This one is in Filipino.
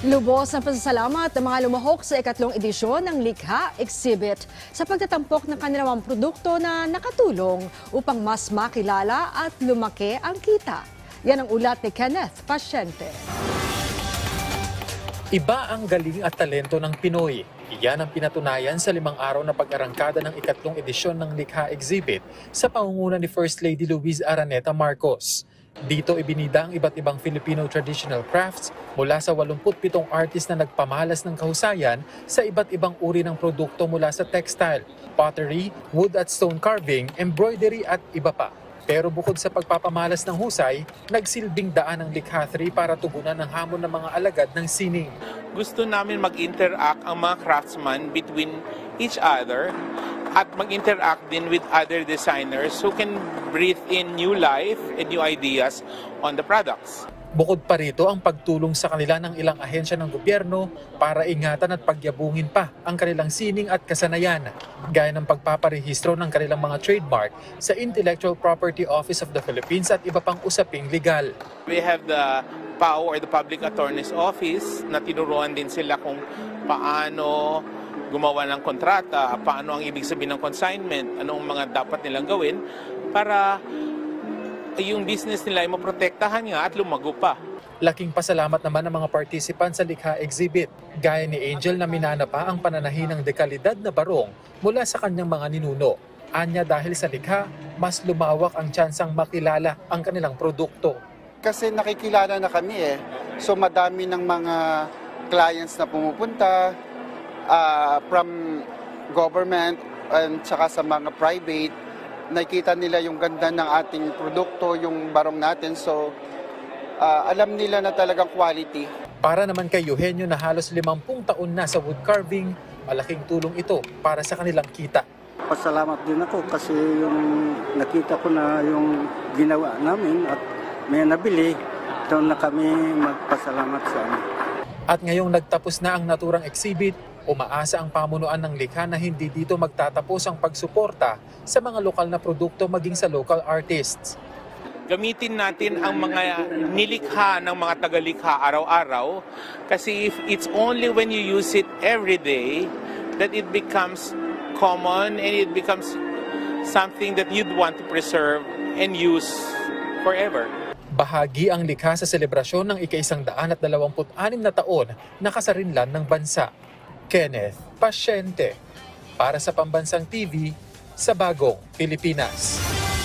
Lubos ang pasasalamat ng mga lumahok sa ikatlong edisyon ng Likha Exhibit sa pagtatampok ng kanilang produkto na nakatulong upang mas makilala at lumaki ang kita. Yan ang ulat ni Kenneth Pasyente. Iba ang galing at talento ng Pinoy. Iyan ang pinatunayan sa 5 araw na pag-arangkada ng ikatlong edisyon ng Likha Exhibit sa pangunguna ni First Lady Luiz Araneta Marcos. Dito ibinida ang iba't ibang Filipino traditional crafts mula sa 87 artist na nagpamalas ng kahusayan sa iba't ibang uri ng produkto mula sa textile, pottery, wood at stone carving, embroidery at iba pa. Pero bukod sa pagpapamalas ng husay, nagsilbing daan ang Likha 3 para tugunan ang hamon ng mga alagad ng sining. Gusto namin mag-interact ang mga craftsmen between each other at mag-interact din with other designers who can breathe in new life and new ideas on the products. Bukod pa rito ang pagtulong sa kanila ng ilang ahensya ng gobyerno para ingatan at pagyabungin pa ang kanilang sining at kasanayan, gaya ng pagpaparehistro ng kanilang mga trademark sa Intellectual Property Office of the Philippines at iba pang usaping legal. We have the PAO or the Public Attorney's Office na tinuruan din sila kung paano gumawa ng kontrata, paano ang ibig sabihin ng consignment, anong mga dapat nilang gawin para yung business nila ay maprotektahan nga at lumago pa. Laking pasalamat naman ng mga participants sa Likha Exhibit, gaya ni Angel na minana pa ang pananahi ng dekalidad na barong mula sa kanyang mga ninuno. Anya dahil sa Likha, mas lumawak ang tsansang makilala ang kanilang produkto. Kasi nakikilala na kami so madami ng mga clients na pumupunta from government and saka sa mga private. Nakita nila yung ganda ng ating produkto, yung barong natin. So, alam nila na talagang quality. Para naman kay Eugenio na halos 50 taon na sa wood carving, malaking tulong ito para sa kanilang kita. Pasalamat din ako kasi yung nakita ko na yung ginawa namin at may nabili, doon na kami magpasalamat sa amin. At ngayong nagtapos na ang naturang exhibit, umaasa ang pamunuan ng Likha na hindi dito magtatapos ang pagsuporta sa mga lokal na produkto maging sa local artists. Gamitin natin ang mga nilikha ng mga tagalikha araw-araw kasi if it's only when you use it every day that it becomes common and it becomes something that you'd want to preserve and use forever. Bahagi ang Likha sa selebrasyon ng ika-126 na taon na kasarinlan ng bansa. Kenneth Pasyente, para sa Pambansang TV, sa Bagong Pilipinas.